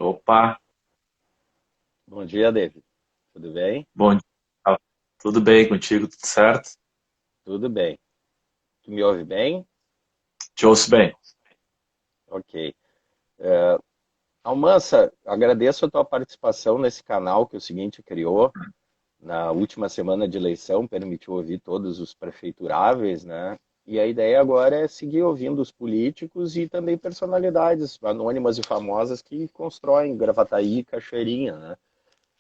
Opa, Bom dia, David. Tudo bem? bom dia. Tudo bem contigo? Tudo certo? Tudo bem. Tu me ouve bem? Te ouço bem. Ok. Almança, agradeço a tua participação nesse canal que o seguinte criou na última semana de eleição, permitiu ouvir todos os prefeituráveis, né? E a ideia agora é seguir ouvindo os políticos e também personalidades anônimas e famosas que constroem Gravataí e Cachoeirinha, né?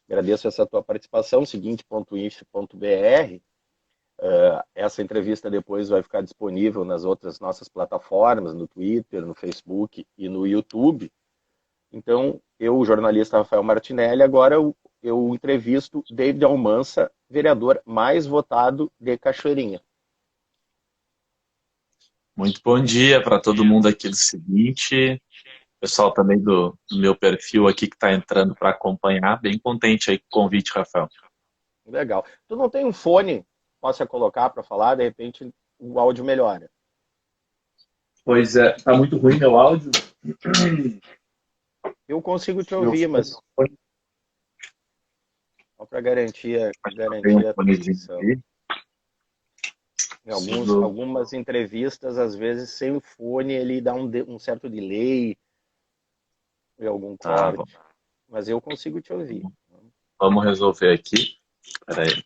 Agradeço essa tua participação, seguinte.inf.br. Essa entrevista depois vai ficar disponível nas outras nossas plataformas, no Twitter, no Facebook e no YouTube. Então, eu, o jornalista Rafael Martinelli, agora eu entrevisto David Almança, vereador mais votado de Cachoeirinha. Muito bom dia para todo mundo aqui do seguinte. Pessoal também do meu perfil aqui que está entrando para acompanhar. Bem contente aí com o convite, Rafael. Legal. Tu não tem um fone que possa colocar para falar, de repente o áudio melhora. Pois é, tá muito ruim meu áudio. Eu consigo te Meu ouvir, mas fone, só para garantir, acho que eu tenho um garantir a fonezinho transmissão. aqui. Preciso. Algumas entrevistas, às vezes, sem o fone, ele dá um certo delay e algum Tá, corte. Mas eu consigo te ouvir. vamos resolver aqui. Peraí.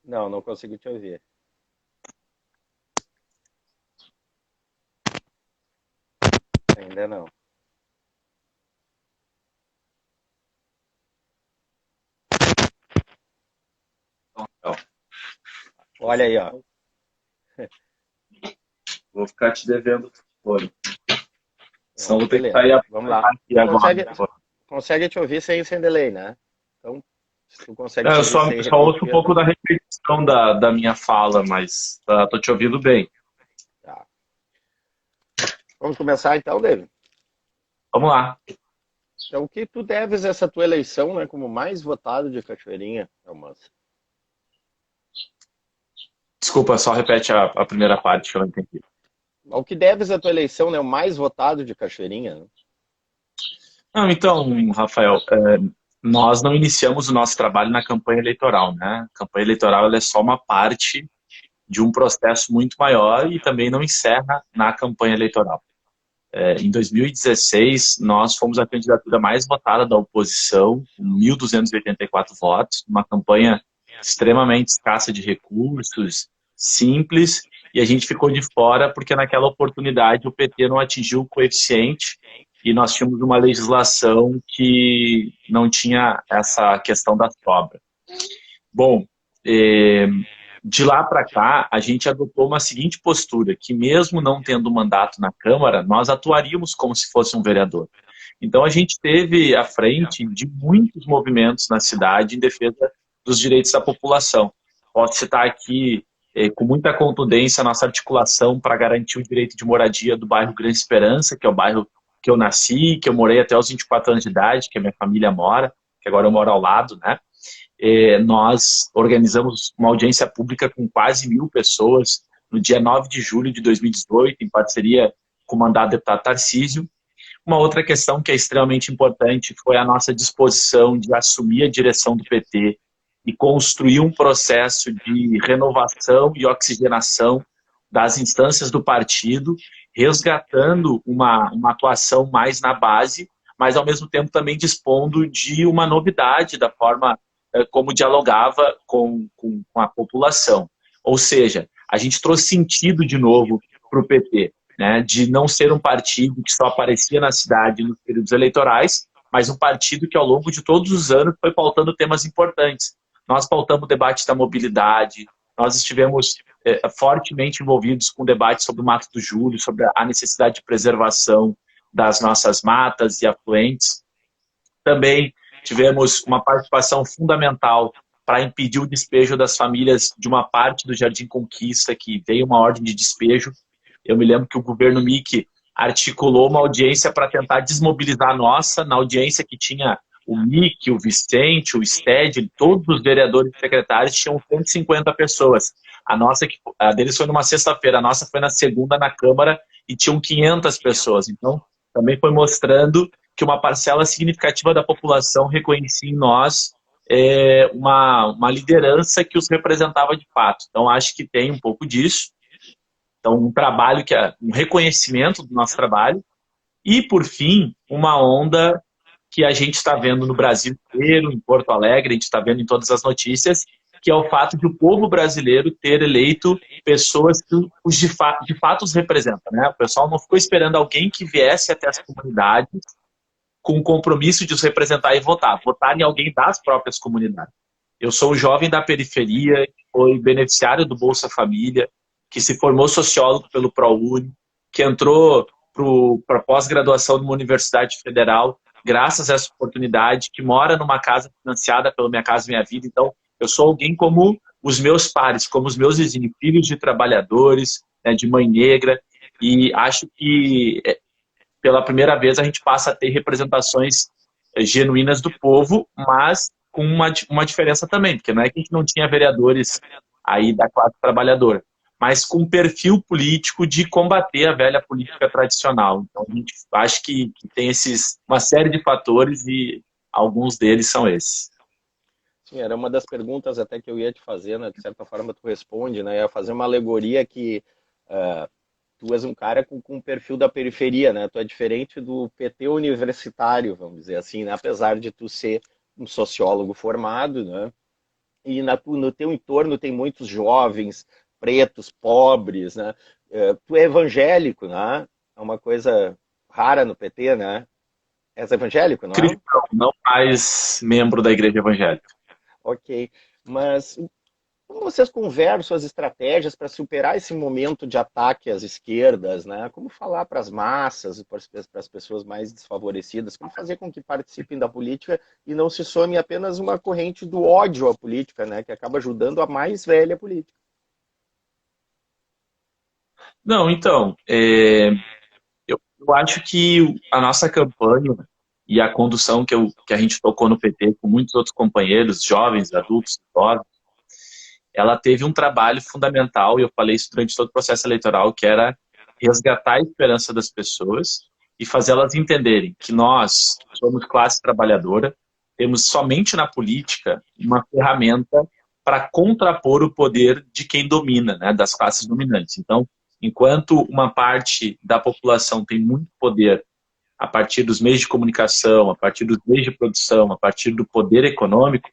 Não, não consigo te ouvir. Ainda não. Então, Olha aí, ó. vou ficar te devendo o fone. Senão Não, vou ter que beleza. sair a Vamos lá. aqui agora. Consegue te ouvir sem delay, né? Então, se tu consegue É, te eu ouvir só, sem só ouço um repetir, pouco da repetição da minha fala, mas tô te ouvindo bem. tá. Vamos começar então, David? Vamos lá. Então, o que tu deves essa tua eleição, né, como mais votado de Cachoeirinha, Almança? Desculpa, só repete a primeira parte que eu não entendi. Ao que deves a tua eleição, né, o mais votado de Cachoeirinha, né? Não, então, Rafael, nós não iniciamos o nosso trabalho na campanha eleitoral, né? A campanha eleitoral ela é só uma parte de um processo muito maior e também não encerra na campanha eleitoral. Em 2016, nós fomos a candidatura mais votada da oposição, com 1.284 votos, uma campanha extremamente escassa de recursos, simples, e a gente ficou de fora porque naquela oportunidade o PT não atingiu o coeficiente e nós tínhamos uma legislação que não tinha essa questão da sobra. Bom, eh, de lá para cá, a gente adotou uma seguinte postura, que mesmo não tendo mandato na Câmara, nós atuaríamos como se fosse um vereador. Então, a gente teve à frente de muitos movimentos na cidade em defesa dos direitos da população. Posso citar aqui, com muita contundência, a nossa articulação para garantir o direito de moradia do bairro Grande Esperança, que é o bairro que eu nasci, que eu morei até os 24 anos de idade, que a minha família mora, que agora eu moro ao lado, né? Nós organizamos uma audiência pública com quase 1.000 pessoas no dia 9 de julho de 2018, em parceria com o mandato deputado Tarcísio. Uma outra questão que é extremamente importante foi a nossa disposição de assumir a direção do PT e construir um processo de renovação e oxigenação das instâncias do partido, resgatando uma atuação mais na base, mas ao mesmo tempo também dispondo de uma novidade da forma como dialogava com a população. Ou seja, a gente trouxe sentido de novo para o PT, né, de não ser um partido que só aparecia na cidade nos períodos eleitorais, mas um partido que ao longo de todos os anos foi pautando temas importantes. Nós pautamos o debate da mobilidade, nós estivemos fortemente envolvidos com o debate sobre o Mato do Júlio, sobre a necessidade de preservação das nossas matas e afluentes. Também tivemos uma participação fundamental para impedir o despejo das famílias de uma parte do Jardim Conquista, que veio uma ordem de despejo. Eu me lembro que o governo Mickey articulou uma audiência para tentar desmobilizar a nossa, na audiência que tinha o Mickey, o Vicente, o Sted, todos os vereadores e secretários, tinham 150 pessoas. A deles foi numa sexta-feira, a nossa foi na segunda na Câmara e tinham 500 pessoas. Então, também foi mostrando que uma parcela significativa da população reconhecia em nós uma liderança que os representava de fato. Então, acho que tem um pouco disso. Então, um trabalho que é um reconhecimento do nosso trabalho. E, por fim, uma onda que a gente está vendo no Brasil inteiro, em Porto Alegre, a gente está vendo em todas as notícias, que é o fato de o povo brasileiro ter eleito pessoas que de fato os representam, né? O pessoal não ficou esperando alguém que viesse até as comunidades com o compromisso de os representar e votar em alguém das próprias comunidades. Eu sou um jovem da periferia, que foi beneficiário do Bolsa Família, que se formou sociólogo pelo ProUni, que entrou para pós-graduação numa universidade federal, graças a essa oportunidade, que mora numa casa financiada pelo Minha Casa Minha Vida. Então, eu sou alguém como os meus pares, como os meus vizinhos, filhos de trabalhadores, né, de mãe negra, e acho que pela primeira vez a gente passa a ter representações genuínas do povo, mas com uma diferença também, porque não é que a gente não tinha vereadores aí da classe trabalhadora, mas com um perfil político de combater a velha política tradicional. Então, a gente acha que tem uma série de fatores e alguns deles são esses. Sim, era uma das perguntas até que eu ia te fazer, né? De certa forma tu responde, né? Eu ia fazer uma alegoria que tu és um cara com um perfil da periferia, né? Tu é diferente do PT universitário, vamos dizer assim, né? Apesar de tu ser um sociólogo formado, né? E no teu entorno tem muitos jovens, pretos, pobres, né? Tu é evangélico, né? É uma coisa rara no PT, né? És evangélico, não é? Cristão, não mais membro da igreja evangélica. Ok, mas como vocês conversam as estratégias para superar esse momento de ataque às esquerdas, né? Como falar para as massas, para as pessoas mais desfavorecidas, como fazer com que participem da política e não se some apenas uma corrente do ódio à política, né? Que acaba ajudando a mais velha política. Não, então, eu acho que a nossa campanha e a condução que a gente tocou no PT com muitos outros companheiros, jovens, adultos, idosos, ela teve um trabalho fundamental, e eu falei isso durante todo o processo eleitoral, que era resgatar a esperança das pessoas e fazê-las entenderem que nós somos classe trabalhadora, temos somente na política uma ferramenta para contrapor o poder de quem domina, né, das classes dominantes. Então, enquanto uma parte da população tem muito poder a partir dos meios de comunicação, a partir dos meios de produção, a partir do poder econômico,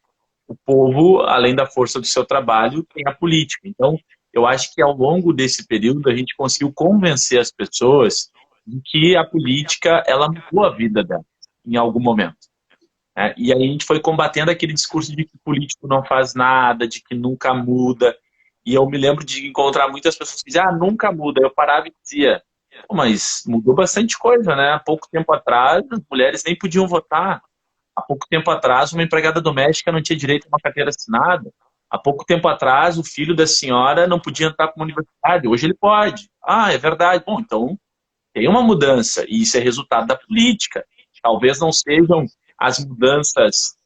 o povo, além da força do seu trabalho, tem a política. Então, eu acho que ao longo desse período a gente conseguiu convencer as pessoas de que a política, ela mudou a vida delas em algum momento. E aí a gente foi combatendo aquele discurso de que político não faz nada, de que nunca muda. E eu me lembro de encontrar muitas pessoas que diziam, nunca muda. Eu parava e dizia, mas mudou bastante coisa, né? Há pouco tempo atrás, as mulheres nem podiam votar. Há pouco tempo atrás, uma empregada doméstica não tinha direito a uma carteira assinada. Há pouco tempo atrás, o filho da senhora não podia entrar para uma universidade. Hoje ele pode. Ah, é verdade. Bom, então tem uma mudança e isso é resultado da política. Talvez não sejam as mudanças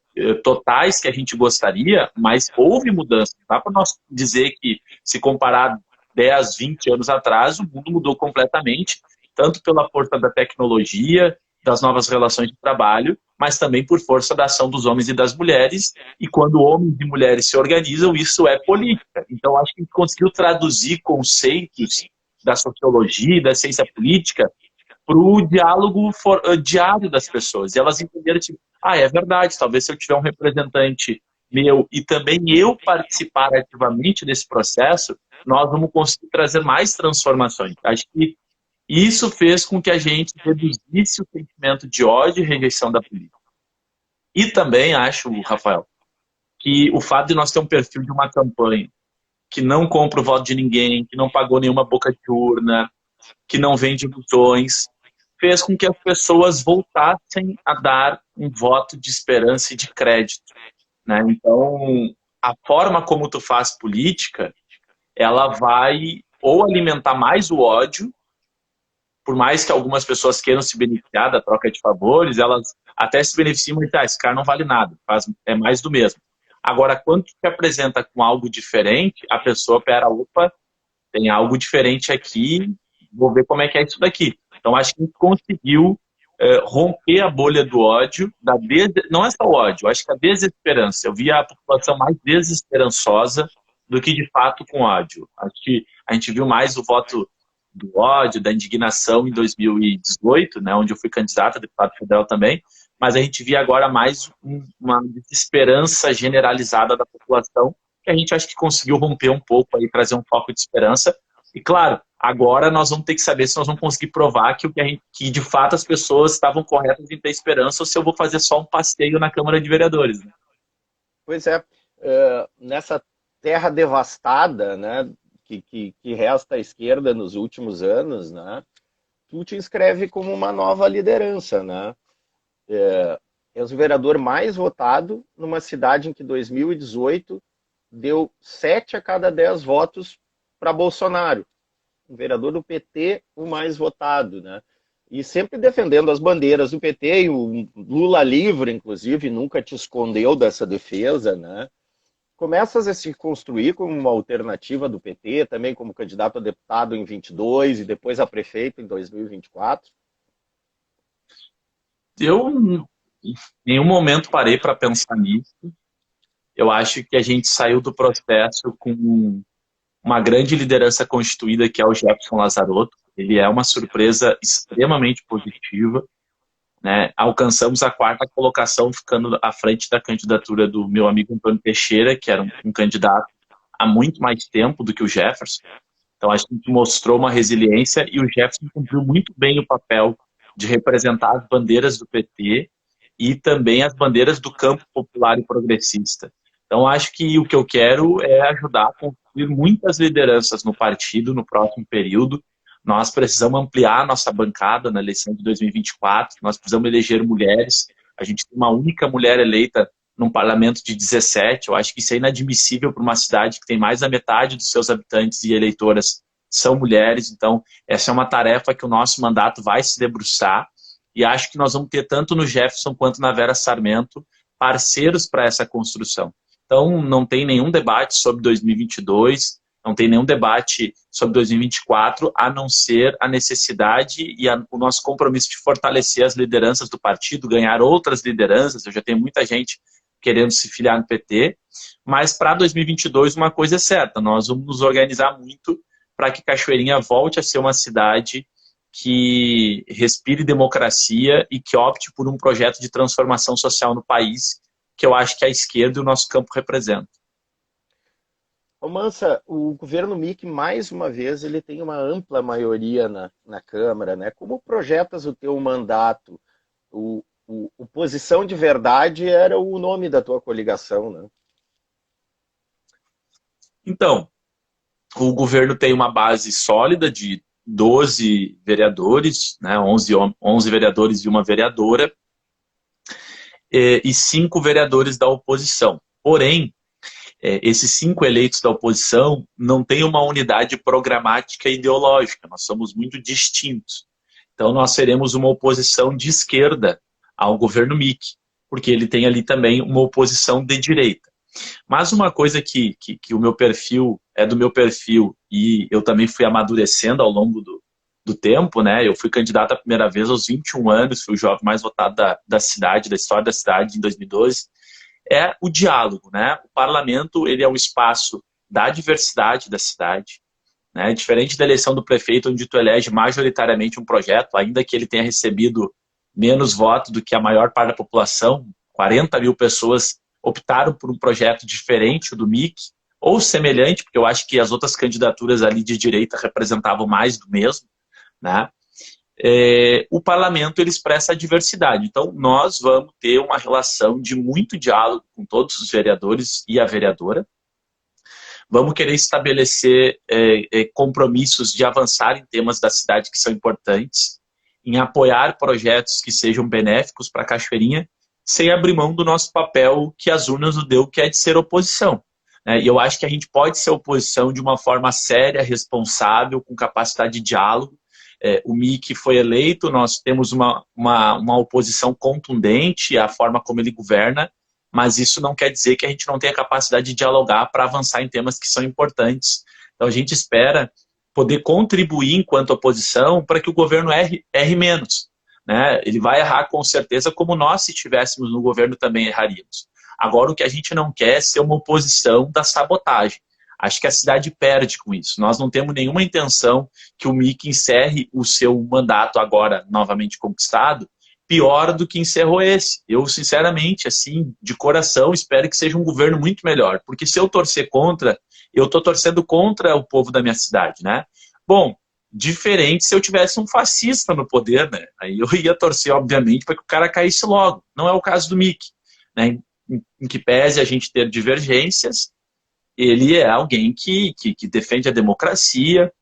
totais que a gente gostaria, mas houve mudança. Não dá para nós dizer que, se comparar 10, 20 anos atrás, o mundo mudou completamente, tanto pela força da tecnologia, das novas relações de trabalho, mas também por força da ação dos homens e das mulheres, e quando homens e mulheres se organizam, isso é política. Então, acho que a gente conseguiu traduzir conceitos da sociologia e da ciência política para o diálogo diário das pessoas. E elas entenderam, tipo, é verdade, talvez se eu tiver um representante meu e também eu participar ativamente desse processo, nós vamos conseguir trazer mais transformações. Acho que isso fez com que a gente reduzisse o sentimento de ódio e rejeição da política. E também acho, Rafael, que o fato de nós ter um perfil de uma campanha que não compra o voto de ninguém, que não pagou nenhuma boca de urna, que não vende ilusões, fez com que as pessoas voltassem a dar um voto de esperança e de crédito, né? Então, a forma como tu faz política, ela vai ou alimentar mais o ódio, por mais que algumas pessoas queiram se beneficiar da troca de favores, elas até se beneficiam e dizem, esse cara não vale nada, é mais do mesmo. Agora, quando tu te apresenta com algo diferente, a pessoa, pera, opa, tem algo diferente aqui, vou ver como é que é isso daqui. Então, acho que a gente conseguiu romper a bolha do ódio, não é só o ódio, acho que a desesperança. Eu vi a população mais desesperançosa do que, de fato, com ódio. Acho que a gente viu mais o voto do ódio, da indignação em 2018, né, onde eu fui candidato a deputado federal também, mas a gente via agora mais uma desesperança generalizada da população, que a gente acho que conseguiu romper um pouco aí, trazer um foco de esperança. E claro, agora nós vamos ter que saber se nós vamos conseguir provar que de fato as pessoas estavam corretas em ter esperança ou se eu vou fazer só um passeio na Câmara de Vereadores. Né? Pois é, nessa terra devastada, né, que resta à esquerda nos últimos anos, né, tu te inscreve como uma nova liderança, né? És o vereador mais votado numa cidade em que 2018 deu 7 a cada 10 votos para Bolsonaro. O vereador do PT, o mais votado, né? E sempre defendendo as bandeiras do PT, e o Lula livre, inclusive, nunca te escondeu dessa defesa, né? Começas a se construir como uma alternativa do PT, também como candidato a deputado em 22 e depois a prefeito em 2024. Eu em nenhum momento parei para pensar nisso. Eu acho que a gente saiu do processo com uma grande liderança constituída, que é o Jefferson Lazarotto. Ele é uma surpresa extremamente positiva. Né? Alcançamos a 4ª colocação, ficando à frente da candidatura do meu amigo Antônio Teixeira, que era um candidato há muito mais tempo do que o Jefferson. Então, a gente mostrou uma resiliência e o Jefferson cumpriu muito bem o papel de representar as bandeiras do PT e também as bandeiras do campo popular e progressista. Então, acho que o que eu quero é ajudar a construir muitas lideranças no partido no próximo período. Nós precisamos ampliar a nossa bancada na eleição de 2024, nós precisamos eleger mulheres. A gente tem uma única mulher eleita num parlamento de 17, eu acho que isso é inadmissível para uma cidade que tem mais da metade dos seus habitantes e eleitoras são mulheres. Então, essa é uma tarefa que o nosso mandato vai se debruçar e acho que nós vamos ter tanto no Jefferson quanto na Vera Sarmento parceiros para essa construção. Então, não tem nenhum debate sobre 2022, não tem nenhum debate sobre 2024, a não ser a necessidade e o nosso compromisso de fortalecer as lideranças do partido, ganhar outras lideranças. Eu já tenho muita gente querendo se filiar no PT, mas para 2022 uma coisa é certa, nós vamos nos organizar muito para que Cachoeirinha volte a ser uma cidade que respire democracia e que opte por um projeto de transformação social no país, que eu acho que a esquerda e o nosso campo representam. Ô Mansa, o governo Mick, mais uma vez, ele tem uma ampla maioria na Câmara, né? Como projetas o teu mandato? O Posição de Verdade era o nome da tua coligação, né? Então, o governo tem uma base sólida de 12 vereadores, né? 11 vereadores e uma vereadora, e 5 vereadores da oposição. Porém, esses 5 eleitos da oposição não têm uma unidade programática e ideológica, nós somos muito distintos. Então, nós seremos uma oposição de esquerda ao governo Mick, porque ele tem ali também uma oposição de direita. Mas uma coisa que o meu perfil é do meu perfil e eu também fui amadurecendo ao longo do tempo, né? Eu fui candidato a primeira vez aos 21 anos, fui o jovem mais votado da cidade, da história da cidade em 2012, é o diálogo, né? O parlamento, ele é um espaço da diversidade da cidade, né? Diferente da eleição do prefeito, onde tu elege majoritariamente um projeto, ainda que ele tenha recebido menos votos do que a maior parte da população, 40 mil pessoas optaram por um projeto diferente do Mick, ou semelhante, porque eu acho que as outras candidaturas ali de direita representavam mais do mesmo, né? O parlamento ele expressa a diversidade. Então, nós vamos ter uma relação de muito diálogo com todos os vereadores e a vereadora. Vamos querer estabelecer compromissos de avançar em temas da cidade que são importantes, em apoiar projetos que sejam benéficos para a Cachoeirinha, sem abrir mão do nosso papel que as urnas nos deu, que é de ser oposição. né? E eu acho que a gente pode ser oposição de uma forma séria, responsável, com capacidade de diálogo. O Mickey foi eleito, nós temos uma oposição contundente à forma como ele governa, mas isso não quer dizer que a gente não tenha capacidade de dialogar para avançar em temas que são importantes. Então a gente espera poder contribuir enquanto oposição para que o governo erre menos, né? Ele vai errar com certeza, como nós, se estivéssemos no governo, também erraríamos. Agora, o que a gente não quer é ser uma oposição da sabotagem. Acho que a cidade perde com isso. Nós não temos nenhuma intenção que o Mickey encerre o seu mandato agora, novamente conquistado, pior do que encerrou esse. Eu, sinceramente, assim, de coração, espero que seja um governo muito melhor. Porque se eu torcer contra, eu estou torcendo contra o povo da minha cidade, né? Bom, diferente se eu tivesse um fascista no poder, né? Aí eu ia torcer, obviamente, para que o cara caísse logo. Não é o caso do Mickey, né? Em que pese a gente ter divergências, ele é alguém que defende a democracia.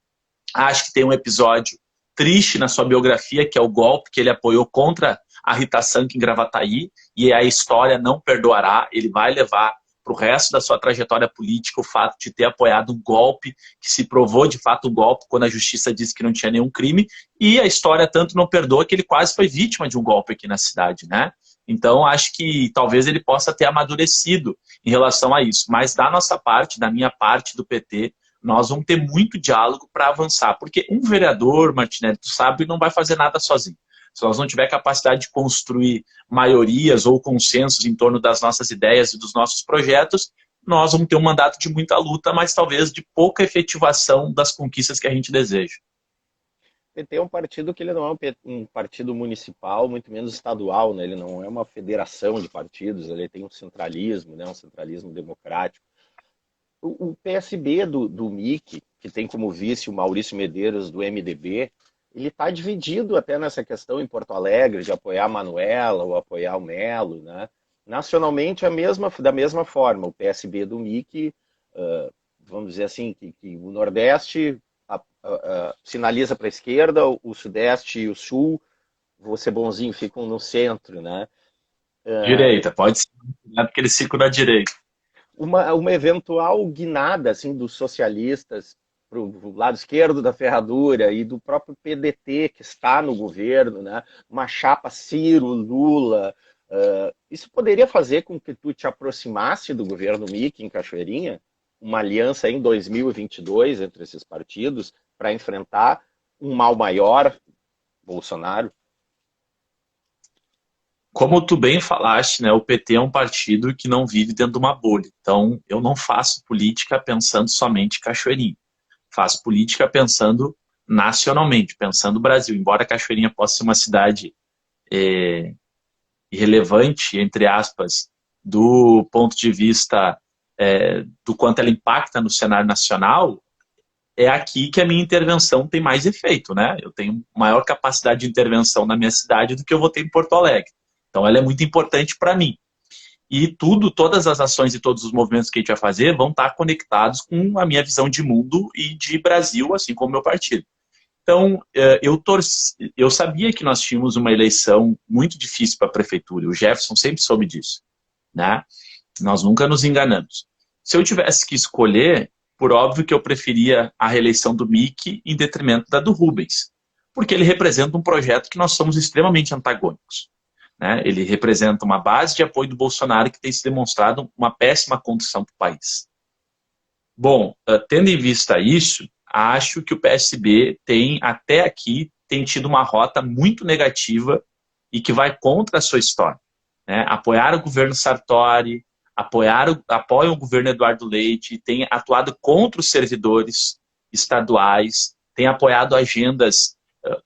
Acho que tem um episódio triste na sua biografia, que é o golpe que ele apoiou contra a Rita Sank em Gravataí, e a história não perdoará. Ele vai levar para o resto da sua trajetória política o fato de ter apoiado um golpe que se provou de fato um golpe quando a justiça disse que não tinha nenhum crime, e a história tanto não perdoa que ele quase foi vítima de um golpe aqui na cidade, né? Então, acho que talvez ele possa ter amadurecido em relação a isso. Mas da nossa parte, da minha parte, do PT, nós vamos ter muito diálogo para avançar. Porque um vereador, Martinelli, tu sabe, não vai fazer nada sozinho. Se nós não tiver capacidade de construir maiorias ou consensos em torno das nossas ideias e dos nossos projetos, nós vamos ter um mandato de muita luta, mas talvez de pouca efetivação das conquistas que a gente deseja. O PT é um partido que ele não é um partido municipal, muito menos estadual, né? Ele não é uma federação de partidos, ele tem um centralismo, né? Um centralismo democrático. O PSB do Mickey, que tem como vice o Maurício Medeiros do MDB, ele está dividido até nessa questão em Porto Alegre, de apoiar a Manuela ou apoiar o Melo, né? Nacionalmente, da mesma forma, o PSB do Mickey, vamos dizer assim, que o Nordeste sinaliza para a esquerda, o Sudeste e o Sul, vou ser bonzinho, ficam no centro, né? Direita, pode ser, né? Porque eles ficam na direita. Uma eventual guinada assim, dos socialistas para o lado esquerdo da ferradura e do próprio PDT que está no governo, né? Uma chapa Ciro-Lula, isso poderia fazer com que tu te aproximasse do governo Mickey em Cachoeirinha? Uma aliança em 2022 entre esses partidos para enfrentar um mal maior, Bolsonaro? Como tu bem falaste, né, o PT é um partido que não vive dentro de uma bolha. Então, eu não faço política pensando somente em Cachoeirinha. Faço política pensando nacionalmente, pensando no Brasil. Embora Cachoeirinha possa ser uma cidade irrelevante, entre aspas, do ponto de vista do quanto ela impacta no cenário nacional, é aqui que a minha intervenção tem mais efeito, né? Eu tenho maior capacidade de intervenção na minha cidade do que eu vou ter em Porto Alegre. Então, ela é muito importante para mim. E todas as ações e todos os movimentos que a gente vai fazer vão estar conectados com a minha visão de mundo e de Brasil, assim como o meu partido. Então, eu sabia que nós tínhamos uma eleição muito difícil para a prefeitura. O Jefferson sempre soube disso, né? Nós nunca nos enganamos. Se eu tivesse que escolher, por óbvio que eu preferia a reeleição do Mickey em detrimento da do Rubens, porque ele representa um projeto que nós somos extremamente antagônicos, né? Ele representa uma base de apoio do Bolsonaro que tem se demonstrado uma péssima condução para o país. Bom, tendo em vista isso, acho que o PSB até aqui, tem tido uma rota muito negativa e que vai contra a sua história, né? Apoiar o governo Sartori, apoiam o governo Eduardo Leite, tem atuado contra os servidores estaduais, tem apoiado agendas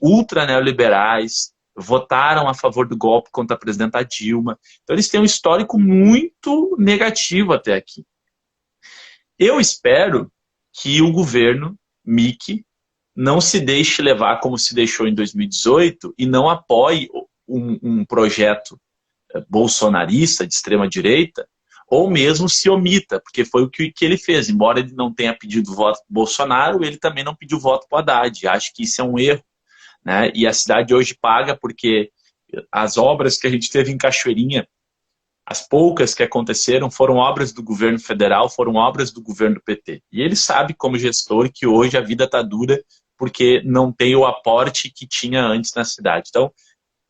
ultra neoliberais, votaram a favor do golpe contra a presidenta Dilma. Então eles têm um histórico muito negativo até aqui. Eu espero que o governo Mickey não se deixe levar como se deixou em 2018 e não apoie um projeto bolsonarista de extrema-direita, ou mesmo se omita, porque foi o que ele fez. Embora ele não tenha pedido voto para Bolsonaro, ele também não pediu voto para o Haddad. Acho que isso é um erro, né? E a cidade hoje paga porque as obras que a gente teve em Cachoeirinha As poucas que aconteceram foram obras do governo federal, foram obras do governo do PT. E ele sabe, como gestor, que hoje a vida está dura porque não tem o aporte que tinha antes na cidade. Então,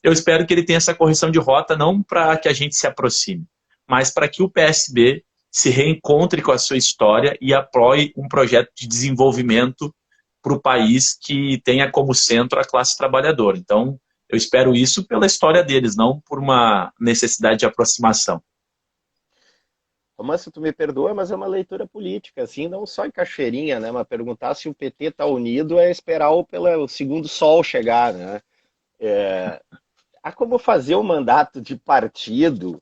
eu espero que ele tenha essa correção de rota, não para que a gente se aproxime, mas para que o PSB se reencontre com a sua história e apoie um projeto de desenvolvimento para o país que tenha como centro a classe trabalhadora. Então, eu espero isso pela história deles, não por uma necessidade de aproximação. Mas se tu me perdoa, mas é uma leitura política, assim, não só em Cachoeirinha, né? Mas perguntar se o PT está unido é esperar o segundo sol chegar, né? Há como fazer um mandato de partido,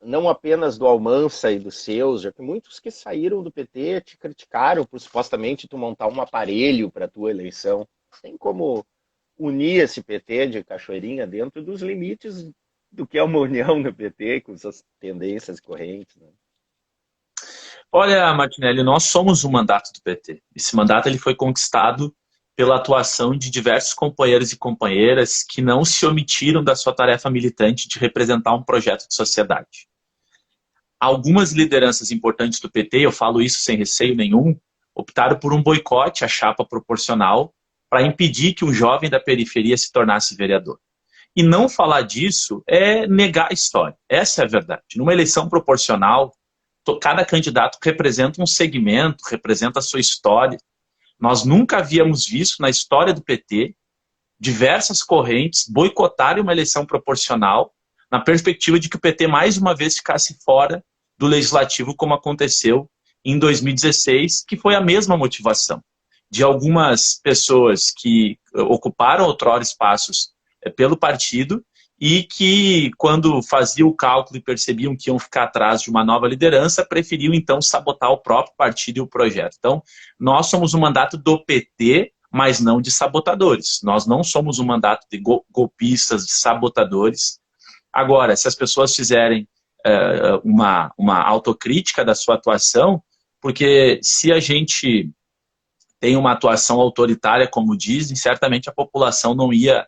não apenas do Almansa e dos seus, já que muitos que saíram do PT te criticaram por supostamente tu montar um aparelho para a tua eleição. Tem como unir esse PT de Cachoeirinha dentro dos limites do que é uma união no PT, com suas tendências correntes, né? Olha, Martinelli, nós somos um mandato do PT. Esse mandato ele foi conquistado pela atuação de diversos companheiros e companheiras que não se omitiram da sua tarefa militante de representar um projeto de sociedade. Algumas lideranças importantes do PT, eu falo isso sem receio nenhum, optaram por um boicote à chapa proporcional para impedir que um jovem da periferia se tornasse vereador. E não falar disso é negar a história. Essa é a verdade. Numa eleição proporcional, cada candidato representa um segmento, representa a sua história. Nós nunca havíamos visto na história do PT diversas correntes boicotarem uma eleição proporcional na perspectiva de que o PT mais uma vez ficasse fora do legislativo, como aconteceu em 2016, que foi a mesma motivação de algumas pessoas que ocuparam outrora espaços pelo partido e que, quando faziam o cálculo e percebiam que iam ficar atrás de uma nova liderança, preferiam, então, sabotar o próprio partido e o projeto. Então, nós somos um mandato do PT, mas não de sabotadores. Nós não somos um mandato de golpistas, de sabotadores. Agora, se as pessoas fizerem uma autocrítica da sua atuação, porque se a gente tem uma atuação autoritária, como dizem, certamente a população não ia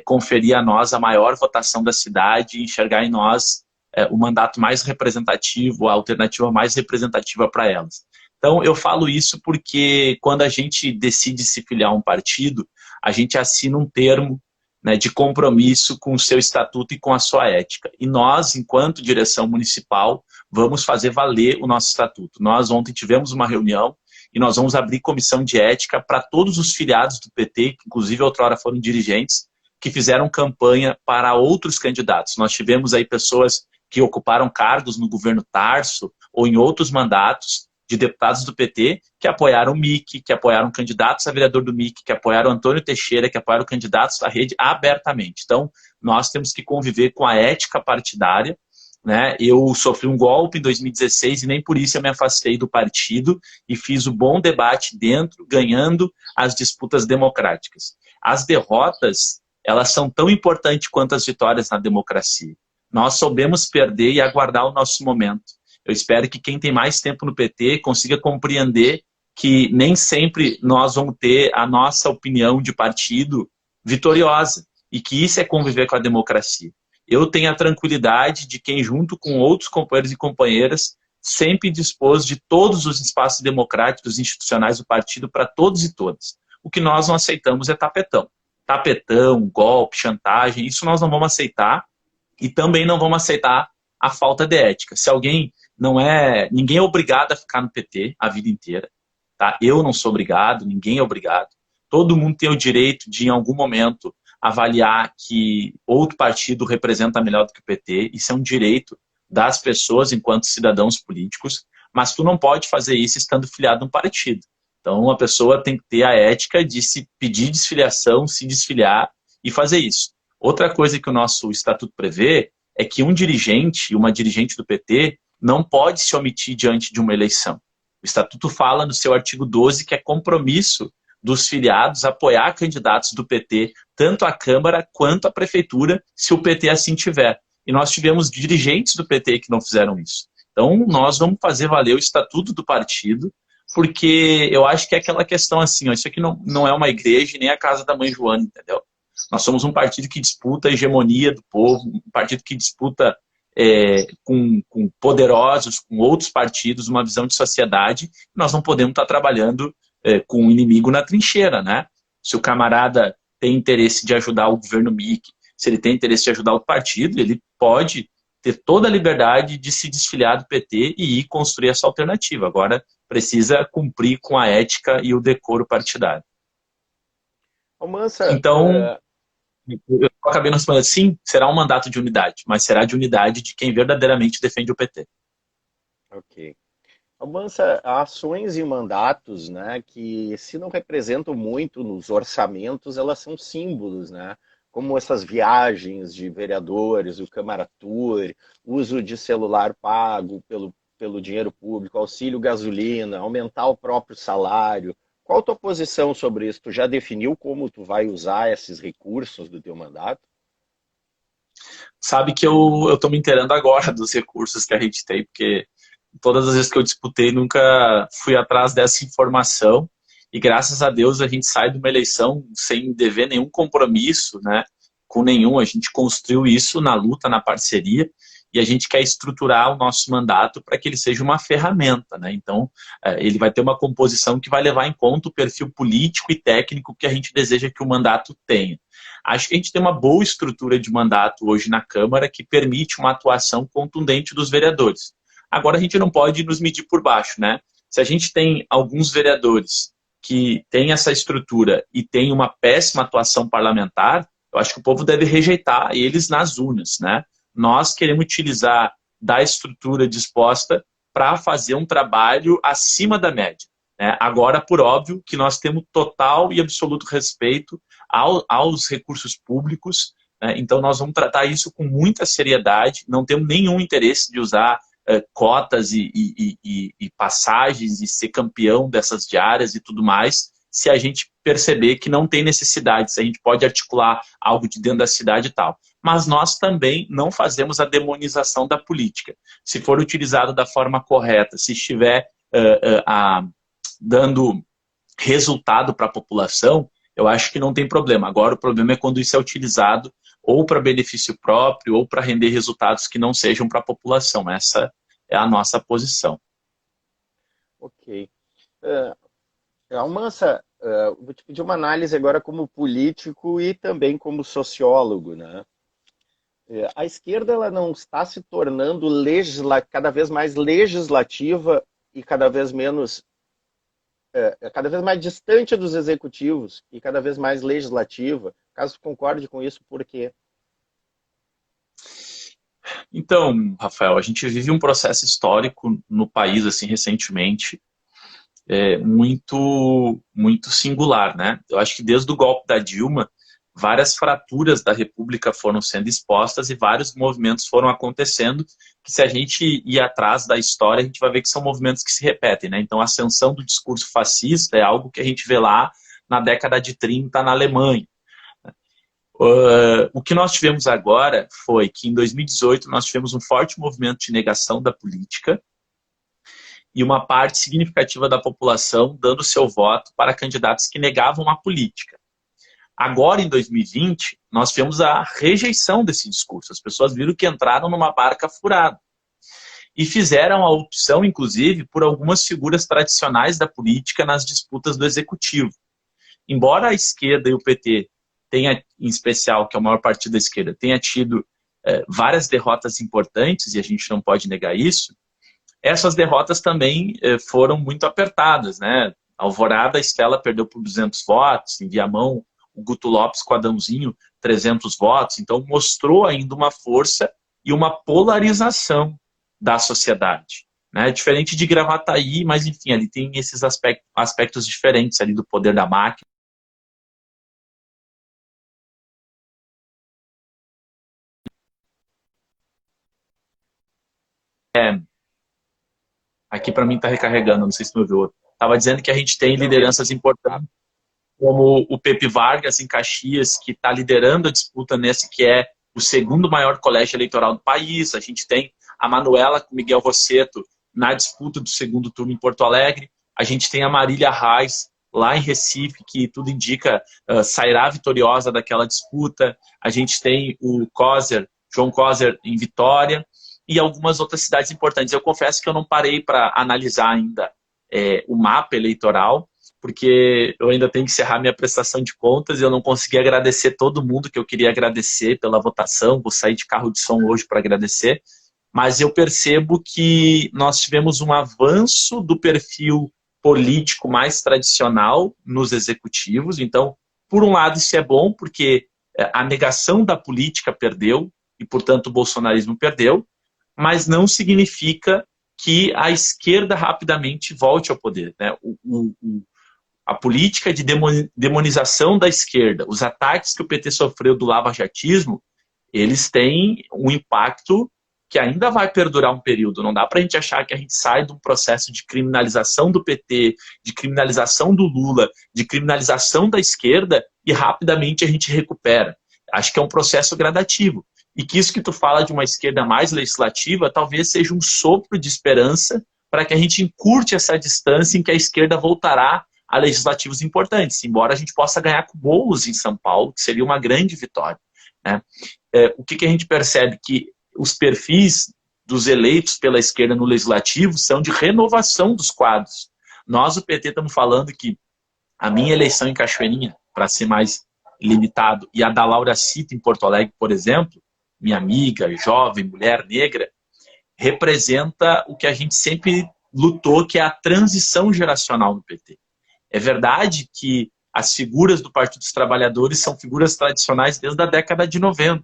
conferir a nós a maior votação da cidade e enxergar em nós o mandato mais representativo, a alternativa mais representativa para elas. Então, eu falo isso porque quando a gente decide se filiar a um partido, a gente assina um termo, né, de compromisso com o seu estatuto e com a sua ética. E nós, enquanto direção municipal, vamos fazer valer o nosso estatuto. Nós ontem tivemos uma reunião e nós vamos abrir comissão de ética para todos os filiados do PT, que inclusive outrora foram dirigentes, que fizeram campanha para outros candidatos. Nós tivemos aí pessoas que ocuparam cargos no governo Tarso ou em outros mandatos de deputados do PT que apoiaram o MIC, que apoiaram candidatos a vereador do MIC, que apoiaram Antônio Teixeira, que apoiaram candidatos da rede abertamente. Então, nós temos que conviver com a ética partidária, né? Eu sofri um golpe em 2016 e nem por isso eu me afastei do partido e fiz o bom debate dentro, ganhando as disputas democráticas. As derrotas, elas são tão importantes quanto as vitórias na democracia. Nós soubemos perder e aguardar o nosso momento. Eu espero que quem tem mais tempo no PT consiga compreender que nem sempre nós vamos ter a nossa opinião de partido vitoriosa e que isso é conviver com a democracia. Eu tenho a tranquilidade de quem, junto com outros companheiros e companheiras, sempre dispôs de todos os espaços democráticos e institucionais do partido para todos e todas. O que nós não aceitamos é tapetão. Tapetão, golpe, chantagem, isso nós não vamos aceitar e também não vamos aceitar a falta de ética. Se alguém ninguém é obrigado a ficar no PT a vida inteira, tá? Eu não sou obrigado, ninguém é obrigado. Todo mundo tem o direito de, em algum momento, avaliar que outro partido representa melhor do que o PT. Isso é um direito das pessoas enquanto cidadãos políticos, mas tu não pode fazer isso estando filiado a um partido. Então, a pessoa tem que ter a ética de se pedir desfiliação, se desfiliar e fazer isso. Outra coisa que o nosso estatuto prevê é que um dirigente, uma dirigente do PT, não pode se omitir diante de uma eleição. O estatuto fala no seu artigo 12 que é compromisso dos filiados apoiar candidatos do PT, tanto à Câmara quanto à Prefeitura, se o PT assim tiver. E nós tivemos dirigentes do PT que não fizeram isso. Então, nós vamos fazer valer o estatuto do partido, porque eu acho que é aquela questão assim, ó, isso aqui não é uma igreja nem a casa da mãe Joana, entendeu? Nós somos um partido que disputa a hegemonia do povo, um partido que disputa com poderosos, com outros partidos, uma visão de sociedade. Nós não podemos estar trabalhando com o inimigo na trincheira, né? Se o camarada tem interesse de ajudar o governo MIC, se ele tem interesse de ajudar o partido, ele pode ter toda a liberdade de se desfiliar do PT e ir construir essa alternativa. Agora, precisa cumprir com a ética e o decoro partidário. Almansa, Então, eu acabei não respondendo, sim, será um mandato de unidade, mas será de unidade de quem verdadeiramente defende o PT. ok. Almansa, há ações e mandatos, né, que se não representam muito nos orçamentos, elas são símbolos, né? Como essas viagens de vereadores, o Câmara Tour, uso de celular pago pelo dinheiro público, auxílio gasolina, aumentar o próprio salário. Qual a tua posição sobre isso? Tu já definiu como tu vai usar esses recursos do teu mandato? Sabe que eu estou me inteirando agora dos recursos que a gente tem, porque todas as vezes que eu disputei, nunca fui atrás dessa informação. E graças a Deus a gente sai de uma eleição sem dever nenhum compromisso, né, com nenhum. A gente construiu isso na luta, na parceria, e a gente quer estruturar o nosso mandato para que ele seja uma ferramenta, né? Então, ele vai ter uma composição que vai levar em conta o perfil político e técnico que a gente deseja que o mandato tenha. Acho que a gente tem uma boa estrutura de mandato hoje na Câmara que permite uma atuação contundente dos vereadores. Agora, a gente não pode nos medir por baixo, né? Se a gente tem alguns vereadores que têm essa estrutura e têm uma péssima atuação parlamentar, eu acho que o povo deve rejeitar eles nas urnas, né? Nós queremos utilizar da estrutura disposta para fazer um trabalho acima da média, né? Agora, por óbvio, que nós temos total e absoluto respeito aos recursos públicos, né? Então nós vamos tratar isso com muita seriedade, não temos nenhum interesse de usar cotas e passagens e ser campeão dessas diárias e tudo mais, se a gente perceber que não tem necessidade, se a gente pode articular algo de dentro da cidade e tal. Mas nós também não fazemos a demonização da política. Se for utilizado da forma correta, se estiver dando resultado para a população, eu acho que não tem problema. Agora, o problema é quando isso é utilizado ou para benefício próprio ou para render resultados que não sejam para a população. Essa é a nossa posição. Ok. Almansa, vou te pedir uma análise agora como político e também como sociólogo, né? A esquerda ela não está se tornando cada vez mais legislativa e cada vez mais distante dos executivos e cada vez mais legislativa. Caso tu concorde com isso, por quê? Então, Rafael, a gente vive um processo histórico no país, assim, recentemente, muito singular, né? Eu acho que desde o golpe da Dilma, várias fraturas da República foram sendo expostas e vários movimentos foram acontecendo, que se a gente ir atrás da história, a gente vai ver que são movimentos que se repetem, né? Então, a ascensão do discurso fascista é algo que a gente vê lá na década de 30 na Alemanha. O que nós tivemos agora foi que em 2018 nós tivemos um forte movimento de negação da política e uma parte significativa da população dando seu voto para candidatos que negavam a política. Agora, em 2020, nós tivemos a rejeição desse discurso. As pessoas viram que entraram numa barca furada. E fizeram a opção, inclusive, por algumas figuras tradicionais da política nas disputas do executivo. Embora a esquerda e o PT tenha, em especial, que é o maior partido da esquerda, tenha tido várias derrotas importantes, e a gente não pode negar isso, essas derrotas também foram muito apertadas, né? Alvorada, a Estela perdeu por 200 votos, em Viamão, o Guto Lopes com Adãozinho, 300 votos. Então, mostrou ainda uma força e uma polarização da sociedade, né? Diferente de Gravataí, mas, enfim, ali tem esses aspectos diferentes ali do poder da máquina. Aqui para mim está recarregando, não sei se me ouviu. Estava dizendo que a gente tem lideranças importantes, como o Pepe Vargas, em Caxias, que está liderando a disputa nesse que é o segundo maior colégio eleitoral do país. A gente tem a Manuela com Miguel Rosseto na disputa do segundo turno em Porto Alegre. A gente tem a Marília Reis lá em Recife, que tudo indica sairá vitoriosa daquela disputa. A gente tem o João Coser em Vitória. e algumas outras cidades importantes. Eu confesso que eu não parei para analisar ainda o mapa eleitoral, porque eu ainda tenho que encerrar minha prestação de contas e eu não consegui agradecer todo mundo que eu queria agradecer pela votação. Vou sair de carro de som hoje para agradecer, mas eu percebo que nós tivemos um avanço do perfil político mais tradicional nos executivos. Então, por um lado, isso é bom, porque a negação da política perdeu e, portanto, o bolsonarismo perdeu, mas não significa que a esquerda rapidamente volte ao poder, né? A política de demonização da esquerda, os ataques que o PT sofreu do lavajatismo, eles têm um impacto que ainda vai perdurar um período. Não dá para a gente achar que a gente sai de um processo de criminalização do PT, de criminalização do Lula, de criminalização da esquerda e rapidamente a gente recupera. Acho que é um processo gradativo. E que isso que tu fala de uma esquerda mais legislativa talvez seja um sopro de esperança para que a gente encurte essa distância em que a esquerda voltará a legislativos importantes, embora a gente possa ganhar com bolos em São Paulo, que seria uma grande vitória, né? O que a gente percebe? Que os perfis dos eleitos pela esquerda no legislativo são de renovação dos quadros. Nós, o PT, estamos falando que a minha eleição em Cachoeirinha, para ser mais limitado, e a da Laura Cita em Porto Alegre, por exemplo, minha amiga, jovem, mulher negra, representa o que a gente sempre lutou, que é a transição geracional no PT. É verdade que as figuras do Partido dos Trabalhadores são figuras tradicionais desde a década de 90,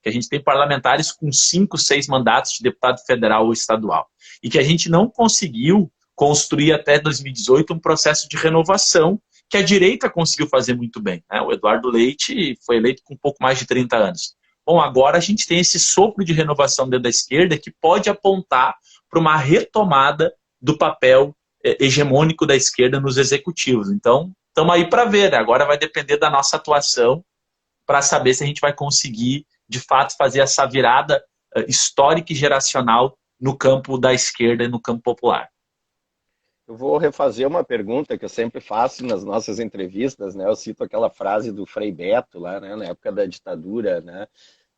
que a gente tem parlamentares com 5, 6 mandatos de deputado federal ou estadual, e que a gente não conseguiu construir até 2018 um processo de renovação que a direita conseguiu fazer muito bem, né? O Eduardo Leite foi eleito com um pouco mais de 30 anos. Bom, agora a gente tem esse sopro de renovação dentro da esquerda que pode apontar para uma retomada do papel hegemônico da esquerda nos executivos. Então, estamos aí para ver, né? Agora vai depender da nossa atuação para saber se a gente vai conseguir, de fato, fazer essa virada histórica e geracional no campo da esquerda e no campo popular. Eu vou refazer uma pergunta que eu sempre faço nas nossas entrevistas, né? Eu cito aquela frase do Frei Beto lá, né? Na época da ditadura, né?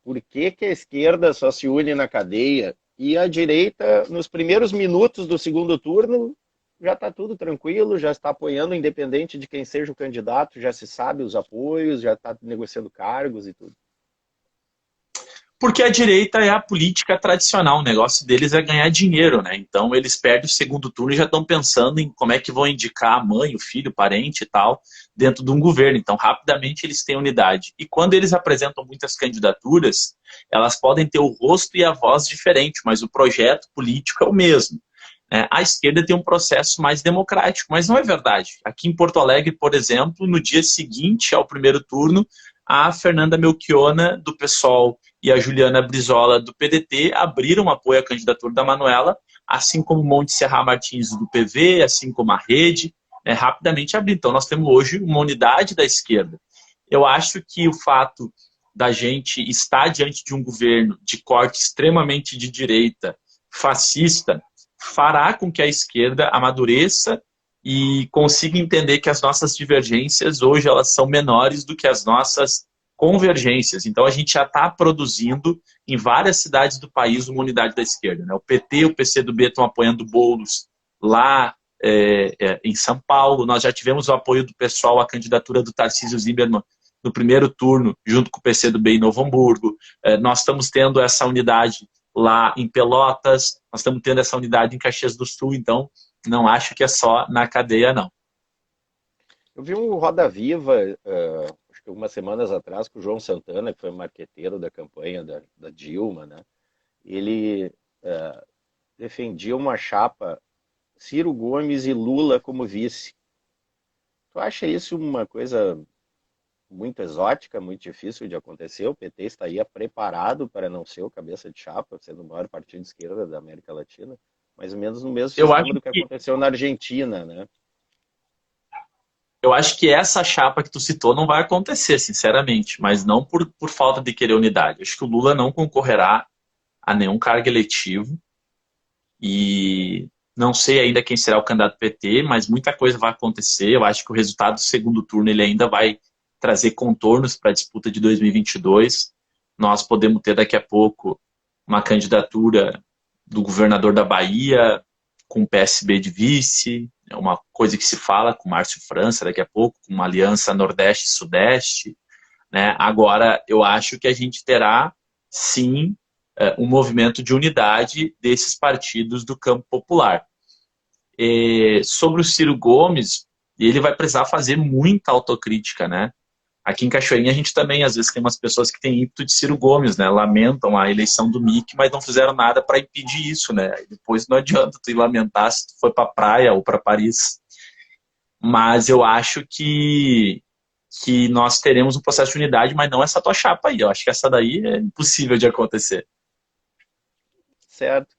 Por que que a esquerda só se une na cadeia e a direita, nos primeiros minutos do segundo turno, já está tudo tranquilo, já está apoiando, independente de quem seja o candidato, já se sabe os apoios, já está negociando cargos e tudo? Porque a direita é a política tradicional, o negócio deles é ganhar dinheiro, né? Então eles perdem o segundo turno e já estão pensando em como é que vão indicar a mãe, o filho, o parente e tal, dentro de um governo. Então rapidamente eles têm unidade. E quando eles apresentam muitas candidaturas, elas podem ter o rosto e a voz diferente, mas o projeto político é o mesmo. A esquerda tem um processo mais democrático, mas não é verdade. Aqui em Porto Alegre, por exemplo, no dia seguinte ao primeiro turno, a Fernanda Melchiona, do PSOL, e a Juliana Brizola, do PDT, abriram apoio à candidatura da Manuela, assim como Monte Serra Martins, do PV, assim como a Rede, rapidamente abriram. Então, nós temos hoje uma unidade da esquerda. Eu acho que o fato da gente estar diante de um governo de corte extremamente de direita, fascista, fará com que a esquerda amadureça e consiga entender que as nossas divergências hoje elas são menores do que as nossas convergências. Então a gente já está produzindo em várias cidades do país uma unidade da esquerda, né? O PT e o PCdoB estão apoiando Boulos lá em São Paulo. Nós já tivemos o apoio do pessoal à candidatura do Tarcísio Zimmermann no primeiro turno, junto com o PCdoB em Novo Hamburgo. Nós estamos tendo essa unidade lá em Pelotas, nós estamos tendo essa unidade em Caxias do Sul, então não acho que é só na cadeia, não. Eu vi um Roda Viva, acho que algumas semanas atrás, com o João Santana, que foi marqueteiro da campanha da Dilma, né? Ele defendia uma chapa Ciro Gomes e Lula como vice. Tu acha isso uma coisa muito exótica, muito difícil de acontecer? O PT estaria preparado para não ser o cabeça de chapa, sendo o maior partido de esquerda da América Latina? Mais ou menos no mesmo sistema do que aconteceu na Argentina, né? Eu acho que essa chapa que tu citou não vai acontecer, sinceramente, mas não por falta de querer unidade. Acho que o Lula não concorrerá a nenhum cargo eletivo e não sei ainda quem será o candidato do PT, mas muita coisa vai acontecer. Eu acho que o resultado do segundo turno ele ainda vai trazer contornos para a disputa de 2022. Nós podemos ter daqui a pouco uma candidatura do governador da Bahia, com o PSB de vice, é uma coisa que se fala com o Márcio França daqui a pouco, com uma aliança Nordeste-Sudeste, né? Agora, eu acho que a gente terá, sim, um movimento de unidade desses partidos do campo popular. Sobre o Ciro Gomes, ele vai precisar fazer muita autocrítica, né? Aqui em Cachoeirinha a gente também, às vezes, tem umas pessoas que têm ímpeto de Ciro Gomes, né? Lamentam a eleição do Mick, mas não fizeram nada para impedir isso, né? E depois não adianta tu ir lamentar se tu foi para praia ou para Paris. Mas eu acho que nós teremos um processo de unidade, mas não essa tua chapa aí. Eu acho que essa daí é impossível de acontecer. Certo.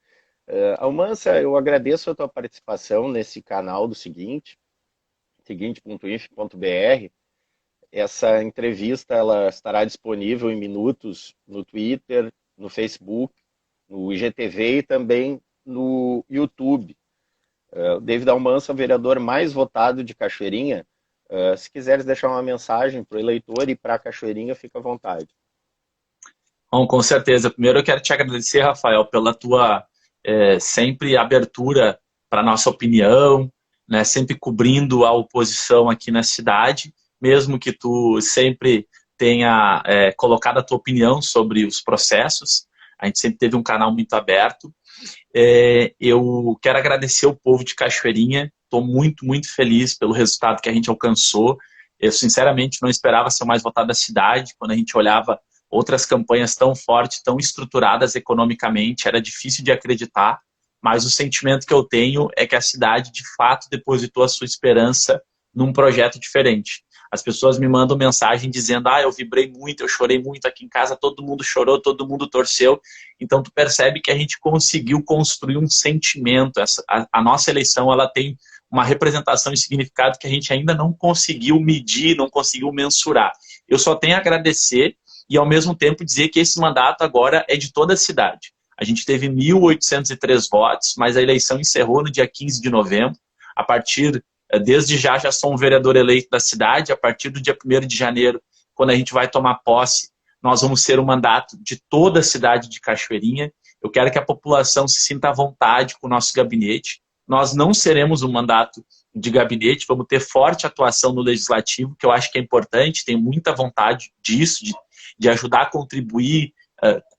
Almanza, eu agradeço a tua participação nesse canal do seguinte.inf.br. Essa entrevista ela estará disponível em minutos no Twitter, no Facebook, no IGTV e também no YouTube. O David Almanza, o vereador mais votado de Cachoeirinha. Se quiseres deixar uma mensagem para o eleitor e para a Cachoeirinha, fica à vontade. Bom, com certeza. Primeiro eu quero te agradecer, Rafael, pela tua sempre abertura para a nossa opinião, né, sempre cobrindo a oposição aqui na cidade, mesmo que tu sempre tenha colocado a tua opinião sobre os processos. A gente sempre teve um canal muito aberto. Eu quero agradecer o povo de Cachoeirinha. Estou muito, muito feliz pelo resultado que a gente alcançou. Eu, sinceramente, não esperava ser o mais votado da cidade. Quando a gente olhava outras campanhas tão fortes, tão estruturadas economicamente, era difícil de acreditar, mas o sentimento que eu tenho é que a cidade, de fato, depositou a sua esperança num projeto diferente. As pessoas me mandam mensagem dizendo: eu vibrei muito, eu chorei muito aqui em casa, todo mundo chorou, todo mundo torceu. Então, tu percebe que a gente conseguiu construir um sentimento. A nossa eleição, ela tem uma representação e significado que a gente ainda não conseguiu medir, não conseguiu mensurar. Eu só tenho a agradecer e, ao mesmo tempo, dizer que esse mandato agora é de toda a cidade. A gente teve 1.803 votos, mas a eleição encerrou no dia 15 de novembro. Desde já sou um vereador eleito da cidade. A partir do dia 1º de janeiro, quando a gente vai tomar posse, nós vamos ser um mandato de toda a cidade de Cachoeirinha. Eu quero que a população se sinta à vontade com o nosso gabinete. Nós não seremos um mandato de gabinete, vamos ter forte atuação no legislativo, que eu acho que é importante, tenho muita vontade disso, de ajudar a contribuir,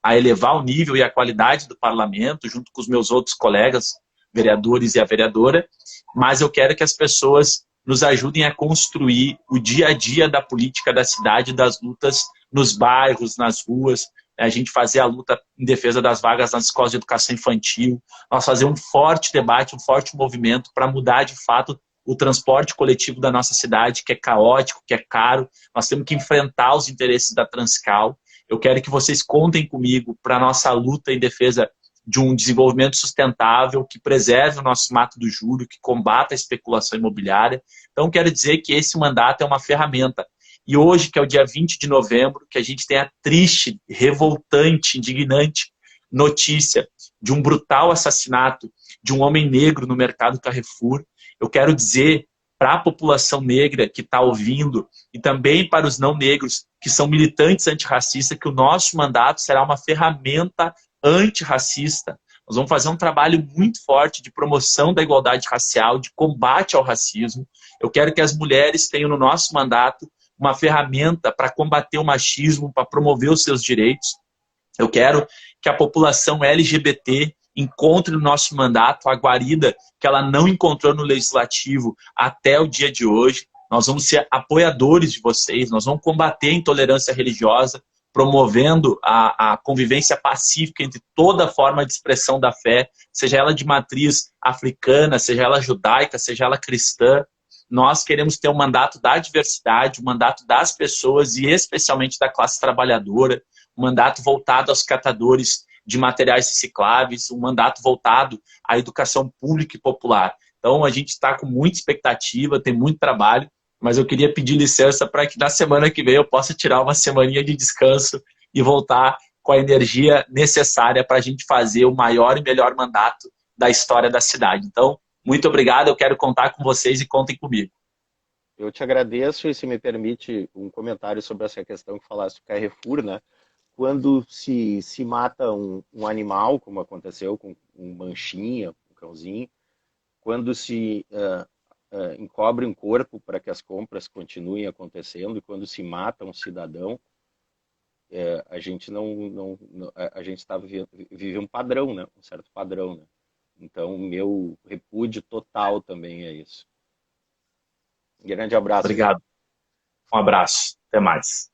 a elevar o nível e a qualidade do parlamento, junto com os meus outros colegas, vereadores e a vereadora, mas eu quero que as pessoas nos ajudem a construir o dia a dia da política da cidade, das lutas nos bairros, nas ruas, a gente fazer a luta em defesa das vagas nas escolas de educação infantil, nós fazer um forte debate, um forte movimento para mudar de fato o transporte coletivo da nossa cidade, que é caótico, que é caro. Nós temos que enfrentar os interesses da Transcal. Eu quero que vocês contem comigo para a nossa luta em defesa de um desenvolvimento sustentável, que preserve o nosso mato do juro, que combata a especulação imobiliária. Então, quero dizer que esse mandato é uma ferramenta. E hoje, que é o dia 20 de novembro, que a gente tem a triste, revoltante, indignante notícia de um brutal assassinato de um homem negro no mercado Carrefour, eu quero dizer para a população negra que está ouvindo e também para os não negros que são militantes antirracistas que o nosso mandato será uma ferramenta antirracista. Nós vamos fazer um trabalho muito forte de promoção da igualdade racial, de combate ao racismo. Eu quero que as mulheres tenham no nosso mandato uma ferramenta para combater o machismo, para promover os seus direitos. Eu quero que a população LGBT encontre no nosso mandato a guarida que ela não encontrou no legislativo até o dia de hoje. Nós vamos ser apoiadores de vocês, nós vamos combater a intolerância religiosa, promovendo a convivência pacífica entre toda forma de expressão da fé, seja ela de matriz africana, seja ela judaica, seja ela cristã. Nós queremos ter um mandato da diversidade, um mandato das pessoas e especialmente da classe trabalhadora, um mandato voltado aos catadores de materiais recicláveis, um mandato voltado à educação pública e popular. Então, a gente está com muita expectativa, tem muito trabalho, mas eu queria pedir licença para que na semana que vem eu possa tirar uma semaninha de descanso e voltar com a energia necessária para a gente fazer o maior e melhor mandato da história da cidade. Então, muito obrigado, eu quero contar com vocês e contem comigo. Eu te agradeço e se me permite um comentário sobre essa questão que falaste do Carrefour, né? quando se mata um animal, como aconteceu com um manchinha, um cãozinho, quando se encobre um corpo para que as compras continuem acontecendo, e quando se mata um cidadão, a gente a gente está vive um padrão, né? Um certo padrão, né? Então, meu repúdio total também é isso. Grande abraço, Jean. Obrigado. Um abraço. Até mais.